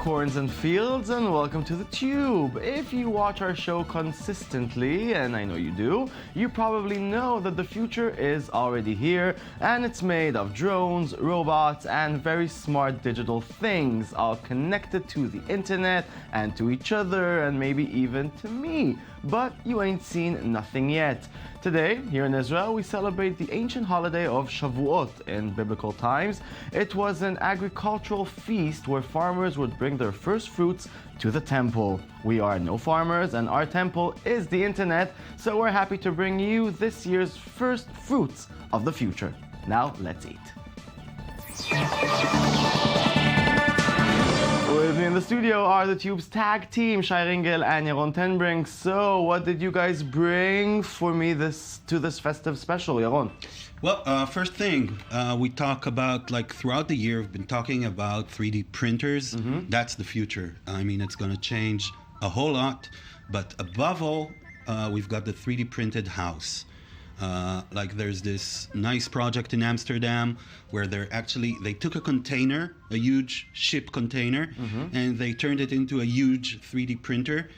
corns and fields, and welcome to the Tube. If you watch our show consistently, and I know you do, you probably know that the future is already here, and it's made of drones, robots, and very smart digital things, all connected to the internet and to each other, and maybe even to me. But you ain't seen nothing yet. Today, here in Israel, we celebrate the ancient holiday of Shavuot in biblical times. It was an agricultural feast where farmers would bring their first fruits to the temple. We are no farmers, and our temple is the internet, so we're happy to bring you this year's first fruits of the future. Now, let's eat. With me in the studio are the Tube's tag team, Shai Ringel and Yaron Tenbrink. So, what did you guys bring for me to this festive special, Yaron? Well, first thing, we talk about, throughout the year, we've been talking about 3D printers. Mm-hmm. That's the future. I mean, it's going to change a whole lot. But above all, we've got the 3D printed house. There's this nice project in Amsterdam where they took a container, a huge ship container, mm-hmm. and they turned it into a huge 3D printer,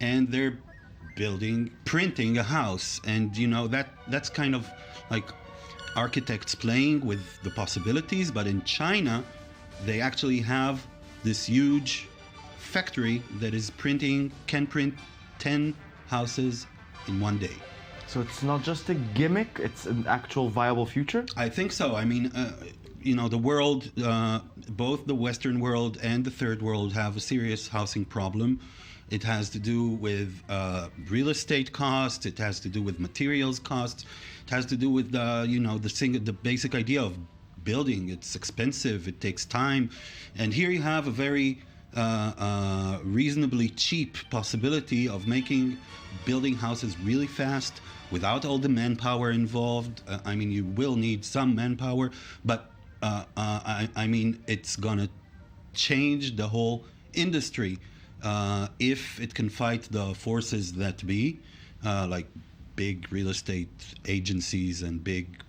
and they're printing a house. And that's kind of like architects playing with the possibilities. But in China, they actually have this huge factory that can print 10 houses in one day. So it's not just a gimmick, it's an actual viable future? I think so. I mean, the world, both the Western world and the Third World have a serious housing problem. It has to do with real estate costs, it has to do with materials costs, it has to do with, the basic idea of building. It's expensive, it takes time. And here you have a very reasonably cheap possibility of building houses really fast without all the manpower involved. You will need some manpower, but it's gonna change the whole industry if it can fight the forces that be, like big real estate agencies and big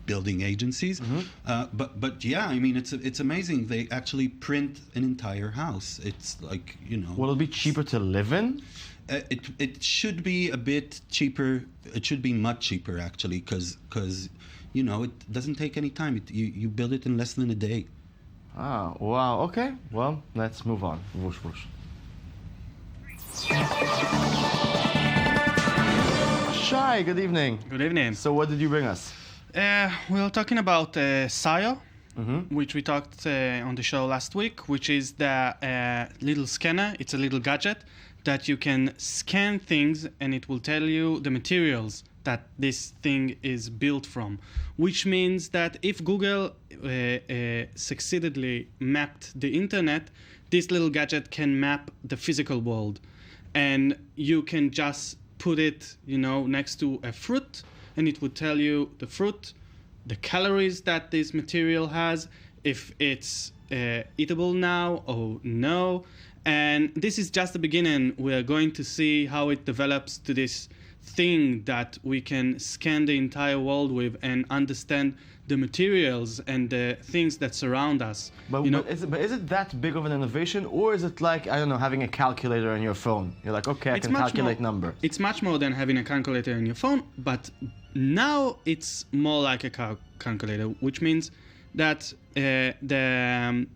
building agencies. Mm-hmm. But yeah, it's amazing. They actually print an entire house. It's Will it be cheaper to live in? It should be a bit cheaper. It should be much cheaper, actually, because it doesn't take any time. You build it in less than a day. Ah, wow. Okay. Well, let's move on. Whoosh, whoosh. Shai, good evening. Good evening. So what did you bring us? We were talking about Sayo, mm-hmm. which we talked on the show last week, which is the little scanner. It's a little gadget that you can scan things and it will tell you the materials that this thing is built from, which means that if Google succeededly mapped the internet, this little gadget can map the physical world, and you can just put it next to a fruit, and it would tell you the fruit, the calories that this material has, if it's eatable now or no. And this is just the beginning. We're going to see how it develops to this thing that we can scan the entire world with and understand the materials and the things that surround us. But is it that big of an innovation, or is it like, I don't know, having a calculator on your phone? You're like, okay, I can calculate numbers. It's much more than having a calculator on your phone, but now it's more like a calculator, which means that the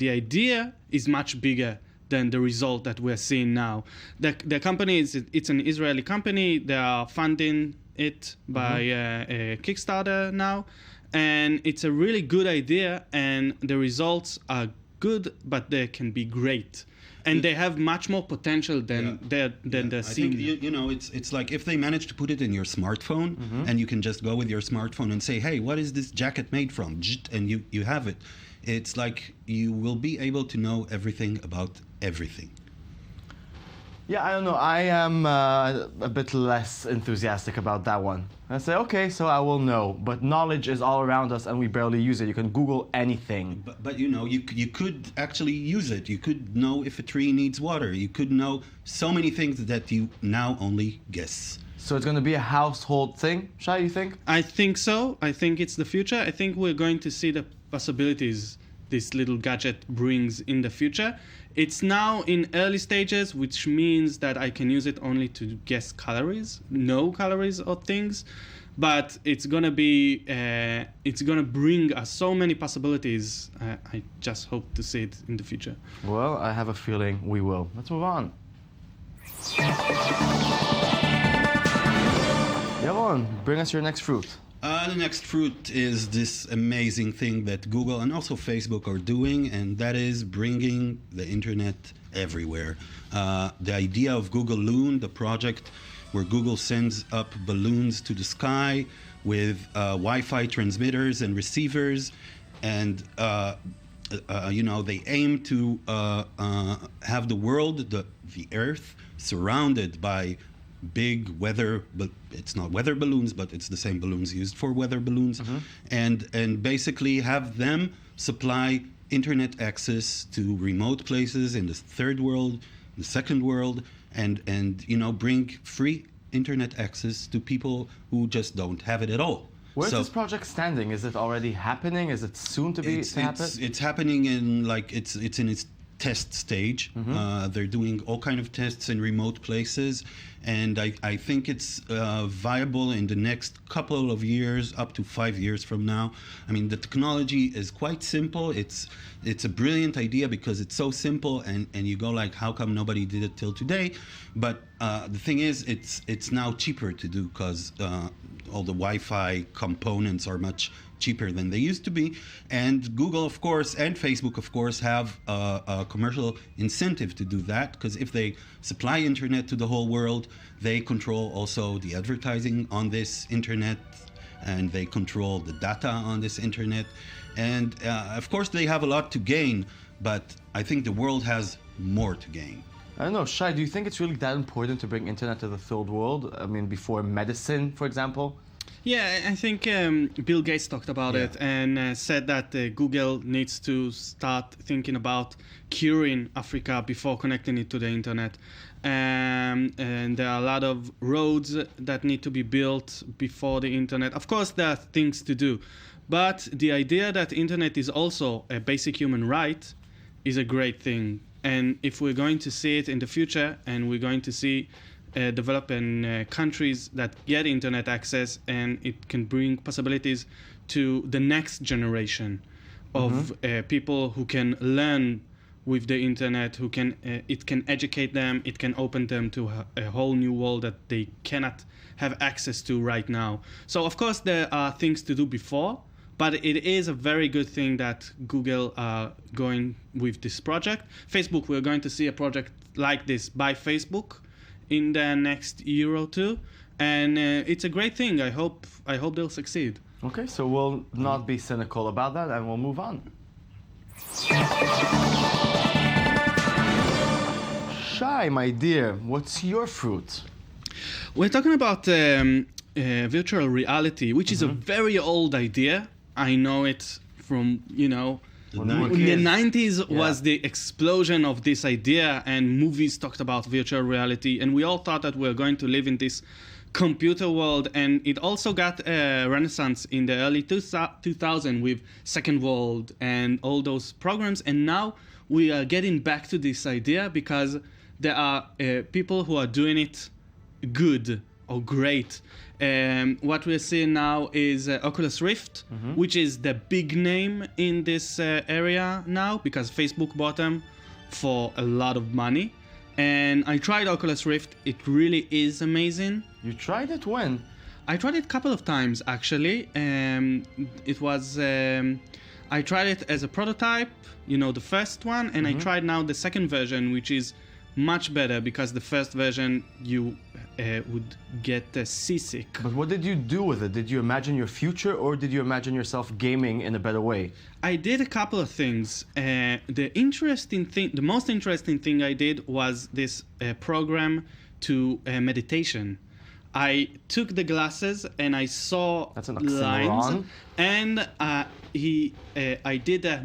idea is much bigger than the result that we're seeing now. The company it's an Israeli company. They are funding it by a Kickstarter now, and it's a really good idea, and the results are good, but they can be great. And they have much more potential than the scene. I think, it's like if they manage to put it in your smartphone, mm-hmm. and you can just go with your smartphone and say, hey, what is this jacket made from? And you have it. It's like you will be able to know everything about everything. Yeah, I don't know. I am a bit less enthusiastic about that one. I say, okay, so I will know. But knowledge is all around us and we barely use it. You can Google anything. But you could actually use it. You could know if a tree needs water. You could know so many things that you now only guess. So it's going to be a household thing, Shai, you think? I think so. I think it's the future. I think we're going to see the possibilities this little gadget brings in the future. It's now in early stages, which means that I can use it only to guess calories, know calories of things. But it's gonna bring us so many possibilities. I just hope to see it in the future. Well, I have a feeling we will. Let's move on. Yaron, bring us your next fruit. The next fruit is this amazing thing that Google and also Facebook are doing, and that is bringing the internet everywhere. The idea of Google Loon, the project where Google sends up balloons to the sky with Wi-Fi transmitters and receivers, and they aim to have the world, the Earth, surrounded by big weather, but it's not weather balloons, but it's the same balloons used for weather balloons, and basically have them supply internet access to remote places in the third world, the second world, and bring free internet access to people who just don't have it at all. Where's this project standing? Is it already happening? Is it soon to happen? It's happening in it's in its test stage. They're doing all kind of tests in remote places, and I think it's viable in the next couple of years, up to 5 years from now. I mean, the technology is quite simple. It's a brilliant idea because it's so simple, and you go like, how come nobody did it till today? But the thing is, it's now cheaper to do because all the Wi-Fi components are much cheaper than they used to be, and Google, of course, and Facebook, of course, have a commercial incentive to do that, because if they supply internet to the whole world, they control also the advertising on this internet, and they control the data on this internet, and of course they have a lot to gain, but I think the world has more to gain. I don't know, Shai, do you think it's really that important to bring internet to the third world? I mean, before medicine, for example? Yeah, I think Bill Gates talked about it and said that Google needs to start thinking about curing Africa before connecting it to the internet. And there are a lot of roads that need to be built before the internet. Of course, there are things to do. But the idea that internet is also a basic human right is a great thing. And if we're going to see it in the future, and we're going to see developing countries that get internet access, and it can bring possibilities to the next generation of people who can learn with the internet, who can it can educate them, it can open them to a whole new world that they cannot have access to right now. So of course there are things to do before, but it is a very good thing that Google are going with this project. Facebook, we're going to see a project like this by Facebook in the next year or two, and it's a great thing. I hope they'll succeed. Okay, so we'll not be cynical about that, and we'll move on. Shai, my dear, what's your fruit? We're talking about virtual reality, which is a very old idea. I know it from, in the 90s was the explosion of this idea, and movies talked about virtual reality, and we all thought that we were going to live in this computer world, and it also got a renaissance in the early 2000s with Second World and all those programs, and now we are getting back to this idea because there are people who are doing it good or great. What we're seeing now is Oculus Rift, which is the big name in this area now because Facebook bought them for a lot of money. And I tried Oculus Rift. It really is amazing. You tried it when? I tried it a couple of times, actually. It was... I tried it as a prototype, the first one, and I tried now the second version, which is much better because the first version you would get seasick. But what did you do with it? Did you imagine your future, or did you imagine yourself gaming in a better way? I did a couple of things. The most interesting thing I did was this program to meditation. I took the glasses and I saw lines, and I did a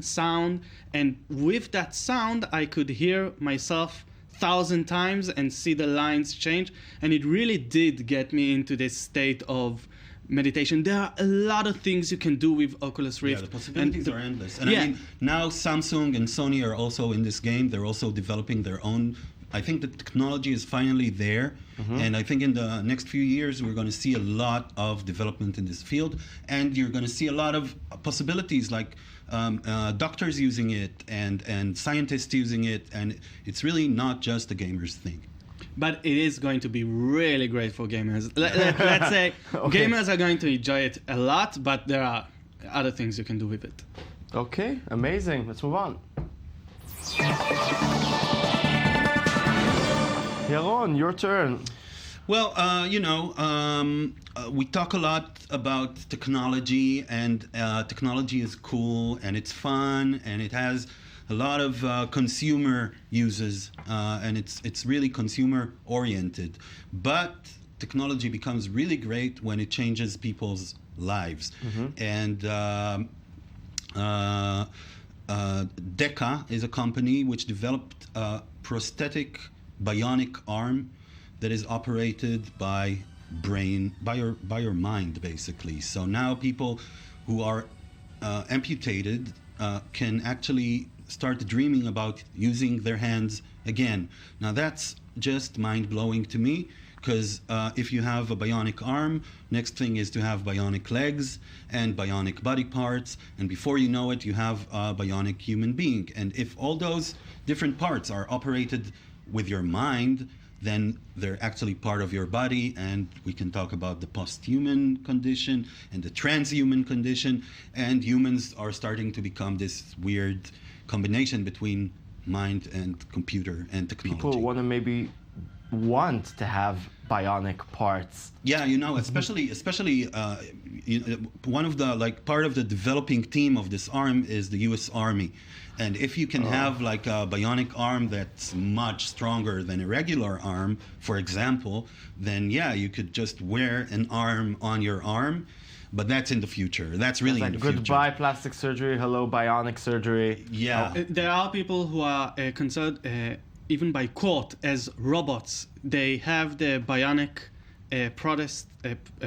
sound, and with that sound I could hear myself 1,000 times and see the lines change, and it really did get me into this state of meditation. There are a lot of things you can do with Oculus Rift. Yeah, the possibilities are endless. And Yeah. I mean, now Samsung and Sony are also in this game. They're also developing their own. I think the technology is finally there. And I think in the next few years, we're going to see a lot of development in this field. And you're going to see a lot of possibilities like doctors using it and scientists using it. And it's really not just a gamer's thing. But it is going to be really great for gamers. Let's say Okay. gamers are going to enjoy it a lot, but there are other things you can do with it. Okay, amazing. Let's move on. Yaron, your turn. Well, we talk a lot about technology, and technology is cool, and it's fun, and it has a lot of consumer uses, and it's really consumer oriented. But technology becomes really great when it changes people's lives. And DECA is a company which developed a prosthetic bionic arm that is operated by your mind, basically. So now people who are amputated can actually start dreaming about using their hands again. Now that's just mind-blowing to me, because if you have a bionic arm, next thing is to have bionic legs and bionic body parts, and before you know it, you have a bionic human being. And if all those different parts are operated with your mind, then they're actually part of your body, and we can talk about the post-human condition and the transhuman condition, and humans are starting to become this weird combination between mind and computer and technology. People want to have bionic parts. Yeah, especially one of the part of the developing team of this arm is the U.S. Army, and if you can have like a bionic arm that's much stronger than a regular arm, for example, then yeah, you could just wear an arm on your arm. But that's in the future. That's really in the future. Goodbye plastic surgery, hello bionic surgery. Yeah. There are people who are concerned, even by court, as robots. They have the bionic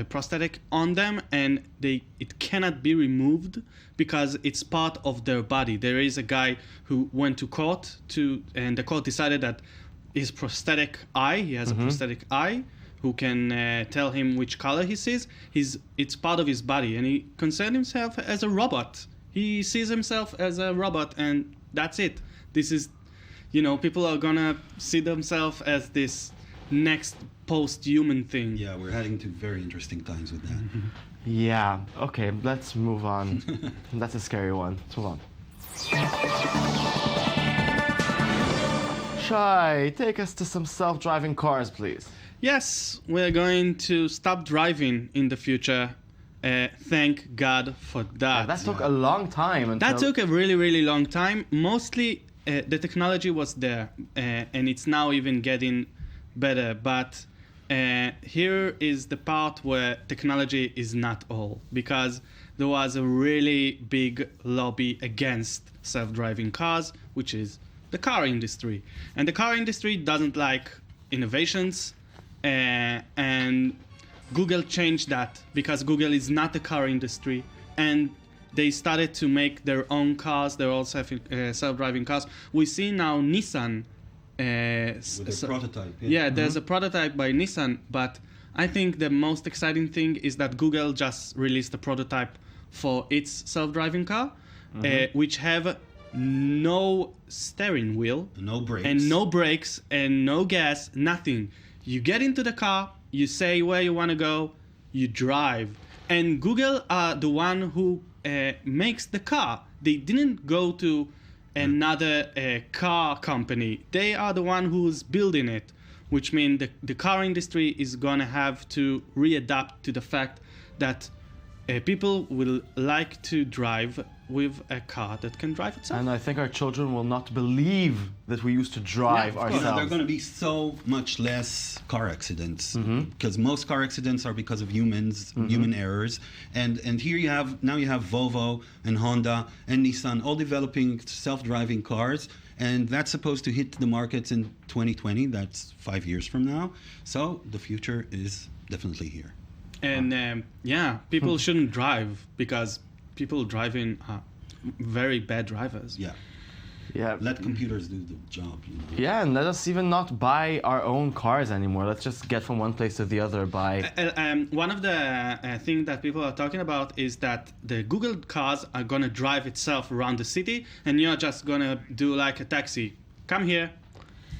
prosthetic on them, and it cannot be removed because it's part of their body. There is a guy who went to court and the court decided that his prosthetic eye, he has a prosthetic eye, who can tell him which color he sees. It's part of his body, and he considers himself as a robot. He sees himself as a robot, and that's it. This is, people are gonna see themselves as this next post-human thing. Yeah, we're heading to very interesting times with that. Yeah, okay, let's move on. That's a scary one. Let's move on. Shai, take us to some self-driving cars, please. Yes, we're going to stop driving in the future. Thank God for that. That took a long time. That took a really, really long time. Mostly, the technology was there, and it's now even getting better. But here is the part where technology is not all, because there was a really big lobby against self-driving cars, which is the car industry. And the car industry doesn't like innovations. And Google changed that because Google is not the car industry, and they started to make their own cars, their own self-driving cars. We see now Nissan. With a prototype. Yeah, there's a prototype by Nissan, but I think the most exciting thing is that Google just released a prototype for its self-driving car, which have no steering wheel, no brakes, and no gas, nothing. You get into the car, you say where you want to go, you drive. And Google are the one who makes the car. They didn't go to another car company. They are the one who's building it, which means the car industry is going to have to readapt to the fact that people will like to drive with a car that can drive itself. And I think our children will not believe that we used to drive ourselves. There are going to be so much less car accidents, because most car accidents are because of human errors. And here you have Volvo and Honda and Nissan all developing self-driving cars, and that's supposed to hit the markets in 2020. That's 5 years from now. So the future is definitely here. And yeah, people shouldn't drive because people driving are very bad drivers. Yeah. Yeah. Let computers do the job. You know? Yeah, and let us even not buy our own cars anymore. Let's just get from one place to the other by... One of the things that people are talking about is that the Google cars are gonna drive itself around the city, and you're just gonna do like a taxi. Come here.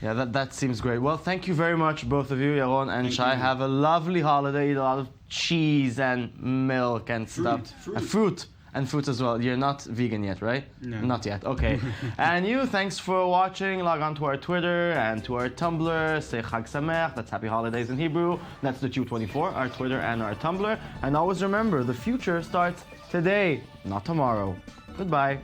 Yeah, that seems great. Well, thank you very much, both of you, Yaron and Thank Shai. you. Have a lovely holiday. Eat a lot of cheese and milk and stuff. Fruit. And fruit. And fruits as well. You're not vegan yet, right? No. Not yet. Okay. And you, thanks for watching. Log on to our Twitter and to our Tumblr. Say Chag Sameach. That's Happy Holidays in Hebrew. That's the Q24, our Twitter and our Tumblr. And always remember, the future starts today, not tomorrow. Goodbye.